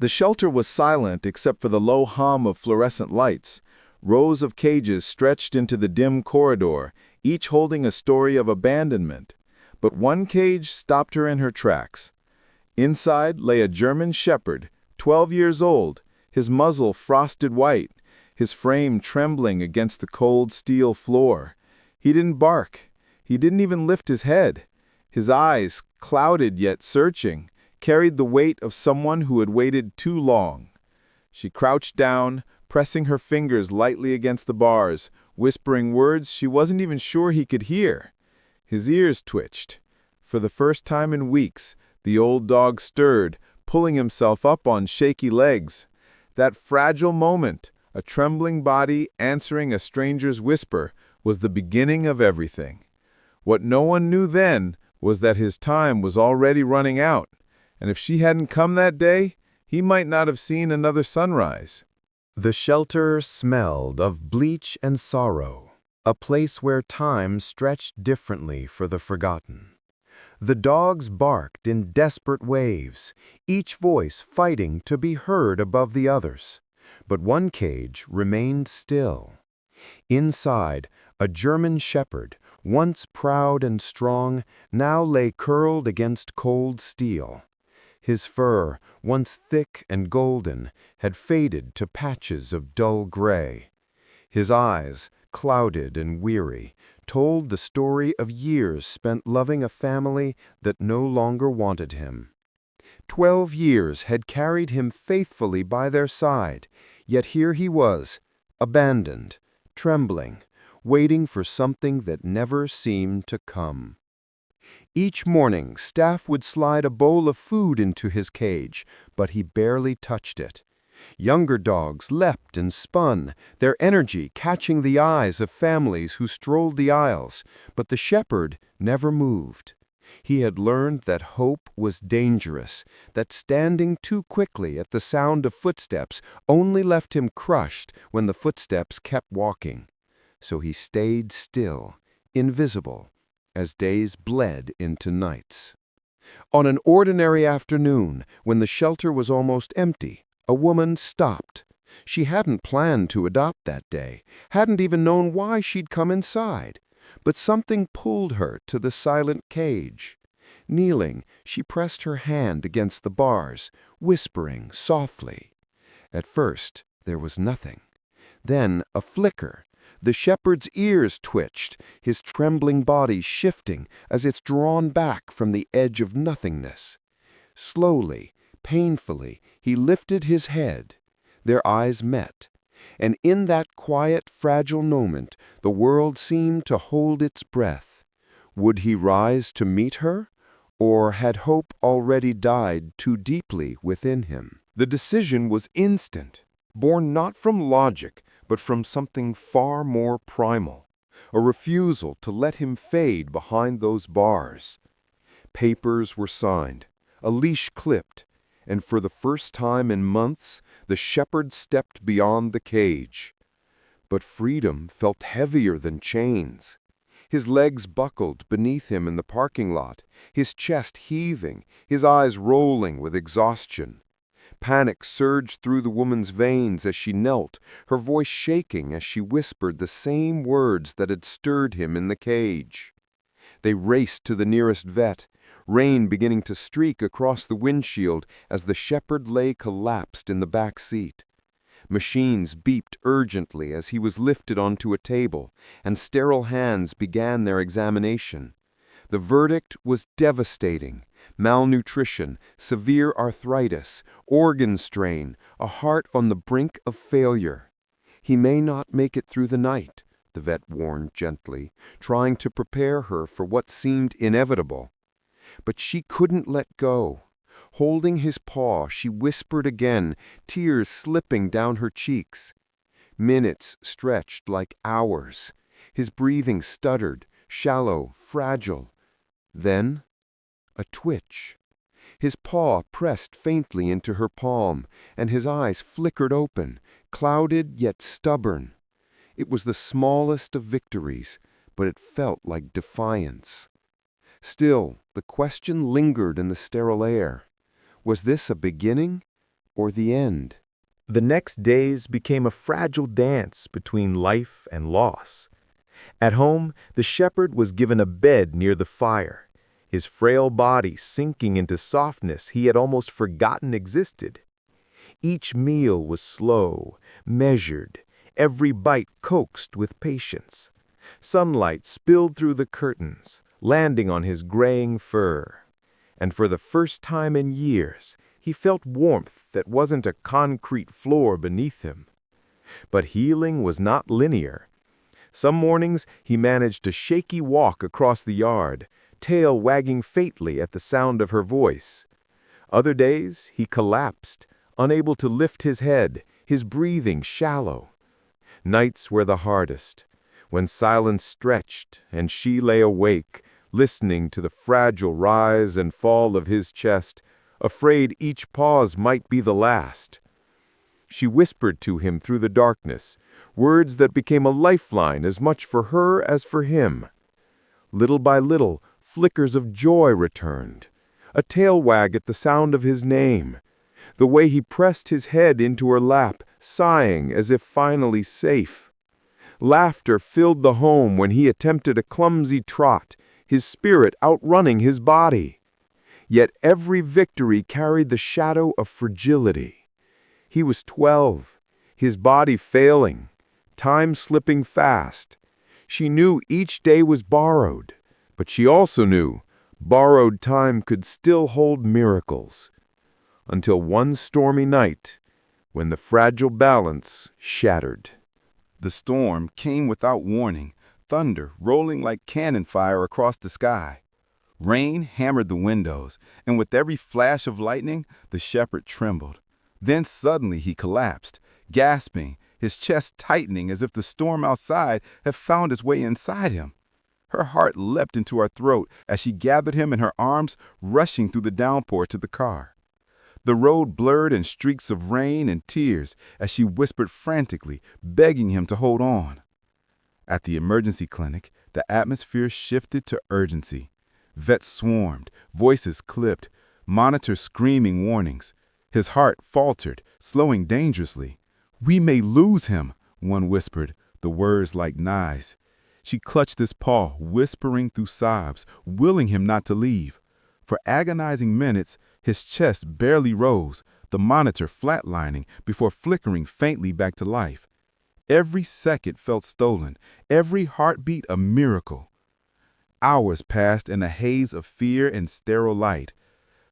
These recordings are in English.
The shelter was silent except for the low hum of fluorescent lights. Rows of cages stretched into the dim corridor, each holding a story of abandonment. But one cage stopped her in her tracks. Inside lay a German shepherd, 12 years old, his muzzle frosted white, his frame trembling against the cold steel floor. He didn't bark. He didn't even lift his head. His eyes, clouded yet searching, carried the weight of someone who had waited too long. She crouched down, pressing her fingers lightly against the bars, whispering words she wasn't even sure he could hear. His ears twitched. For the first time in weeks, the old dog stirred, pulling himself up on shaky legs. That fragile moment, a trembling body answering a stranger's whisper, was the beginning of everything. What no one knew then was that his time was already running out, and if she hadn't come that day, he might not have seen another sunrise. The shelter smelled of bleach and sorrow, a place where time stretched differently for the forgotten. The dogs barked in desperate waves, each voice fighting to be heard above the others. But one cage remained still. Inside, a German shepherd, once proud and strong, now lay curled against cold steel. His fur, once thick and golden, had faded to patches of dull gray. His eyes, clouded and weary, told the story of years spent loving a family that no longer wanted him. 12 years had carried him faithfully by their side, yet here he was, abandoned, trembling, waiting for something that never seemed to come. Each morning, staff would slide a bowl of food into his cage, but he barely touched it. Younger dogs leapt and spun, their energy catching the eyes of families who strolled the aisles, but the shepherd never moved. He had learned that hope was dangerous, that standing too quickly at the sound of footsteps only left him crushed when the footsteps kept walking. So he stayed still, invisible, as days bled into nights. On an ordinary afternoon, when the shelter was almost empty, a woman stopped. She hadn't planned to adopt that day, hadn't even known why she'd come inside, but something pulled her to the silent cage. Kneeling, she pressed her hand against the bars, whispering softly. At first, there was nothing. Then a flicker. The shepherd's ears twitched, his trembling body shifting as it's drawn back from the edge of nothingness. Slowly, painfully, he lifted his head. Their eyes met, and in that quiet, fragile moment, the world seemed to hold its breath. Would he rise to meet her, or had hope already died too deeply within him? The decision was instant, born not from logic, but from something far more primal, a refusal to let him fade behind those bars. Papers were signed, a leash clipped, and for the first time in months, the shepherd stepped beyond the cage. But freedom felt heavier than chains. His legs buckled beneath him in the parking lot, his chest heaving, his eyes rolling with exhaustion. Panic surged through the woman's veins as she knelt, her voice shaking as she whispered the same words that had stirred him in the cage. They raced to the nearest vet, rain beginning to streak across the windshield as the shepherd lay collapsed in the back seat. Machines beeped urgently as he was lifted onto a table, and sterile hands began their examination. The verdict was devastating. Malnutrition, severe arthritis, organ strain, a heart on the brink of failure. He may not make it through the night, the vet warned gently, trying to prepare her for what seemed inevitable. But she couldn't let go. Holding his paw, she whispered again, tears slipping down her cheeks. Minutes stretched like hours. His breathing stuttered, shallow, fragile. Then, a twitch. His paw pressed faintly into her palm, and his eyes flickered open, clouded yet stubborn. It was the smallest of victories, but it felt like defiance. Still, the question lingered in the sterile air. Was this a beginning or the end? The next days became a fragile dance between life and loss. At home, the shepherd was given a bed near the fire, his frail body sinking into softness he had almost forgotten existed. Each meal was slow, measured, every bite coaxed with patience. Sunlight spilled through the curtains, landing on his graying fur. And for the first time in years, he felt warmth that wasn't a concrete floor beneath him. But healing was not linear. Some mornings he managed a shaky walk across the yard, tail wagging faintly at the sound of her voice. Other days he collapsed, unable to lift his head, his breathing shallow. Nights were the hardest, when silence stretched and she lay awake, listening to the fragile rise and fall of his chest, afraid each pause might be the last. She whispered to him through the darkness, words that became a lifeline as much for her as for him. Little by little, flickers of joy returned, a tail wag at the sound of his name, the way he pressed his head into her lap, sighing as if finally safe. Laughter filled the home when he attempted a clumsy trot, his spirit outrunning his body. Yet every victory carried the shadow of fragility. He was 12, his body failing, time slipping fast. She knew each day was borrowed, but she also knew borrowed time could still hold miracles. Until one stormy night, when the fragile balance shattered. The storm came without warning, thunder rolling like cannon fire across the sky. Rain hammered the windows, and with every flash of lightning, the shepherd trembled. Then suddenly he collapsed, gasping, his chest tightening as if the storm outside had found its way inside him. Her heart leapt into her throat as she gathered him in her arms, rushing through the downpour to the car. The road blurred in streaks of rain and tears as she whispered frantically, begging him to hold on. At the emergency clinic, the atmosphere shifted to urgency. Vets swarmed, voices clipped, monitors screaming warnings. His heart faltered, slowing dangerously. "We may lose him," one whispered, the words like knives. She clutched his paw, whispering through sobs, willing him not to leave. For agonizing minutes, his chest barely rose, the monitor flatlining before flickering faintly back to life. Every second felt stolen, every heartbeat a miracle. Hours passed in a haze of fear and sterile light.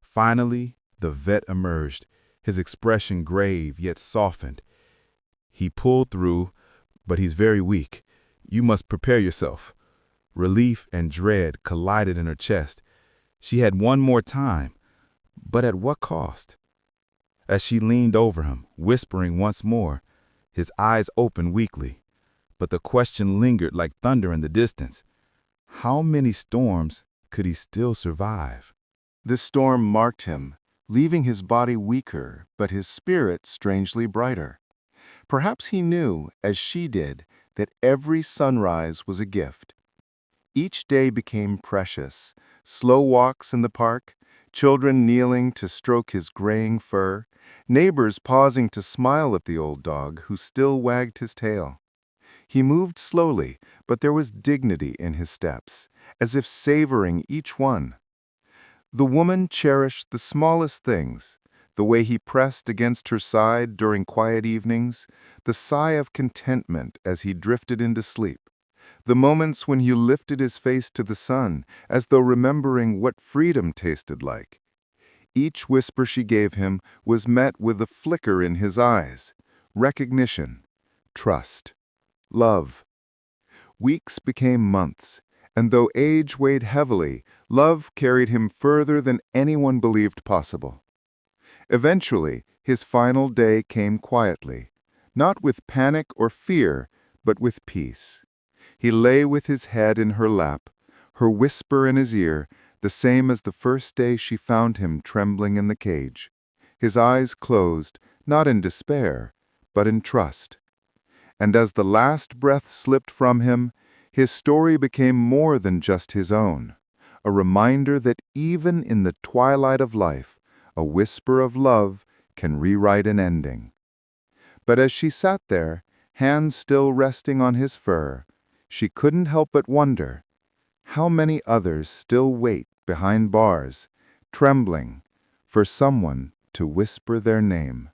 Finally, the vet emerged, his expression grave yet softened. "He pulled through, but he's very weak. You must prepare yourself." Relief and dread collided in her chest. She had one more time, but at what cost? As she leaned over him, whispering once more, his eyes opened weakly, but the question lingered like thunder in the distance. How many storms could he still survive? This storm marked him, leaving his body weaker, but his spirit strangely brighter. Perhaps he knew, as she did, that every sunrise was a gift. Each day became precious. Slow walks in the park, children kneeling to stroke his graying fur, neighbors pausing to smile at the old dog who still wagged his tail. He moved slowly, but there was dignity in his steps, as if savoring each one. The woman cherished the smallest things, the way he pressed against her side during quiet evenings, the sigh of contentment as he drifted into sleep, the moments when he lifted his face to the sun, as though remembering what freedom tasted like. Each whisper she gave him was met with a flicker in his eyes, recognition, trust, love. Weeks became months, and though age weighed heavily, love carried him further than anyone believed possible. Eventually, his final day came quietly, not with panic or fear, but with peace. He lay with his head in her lap, her whisper in his ear, the same as the first day she found him trembling in the cage. His eyes closed, not in despair, but in trust. And as the last breath slipped from him, his story became more than just his own, a reminder that even in the twilight of life, a whisper of love can rewrite an ending. But as she sat there, hands still resting on his fur, she couldn't help but wonder, how many others still wait behind bars, trembling, for someone to whisper their name.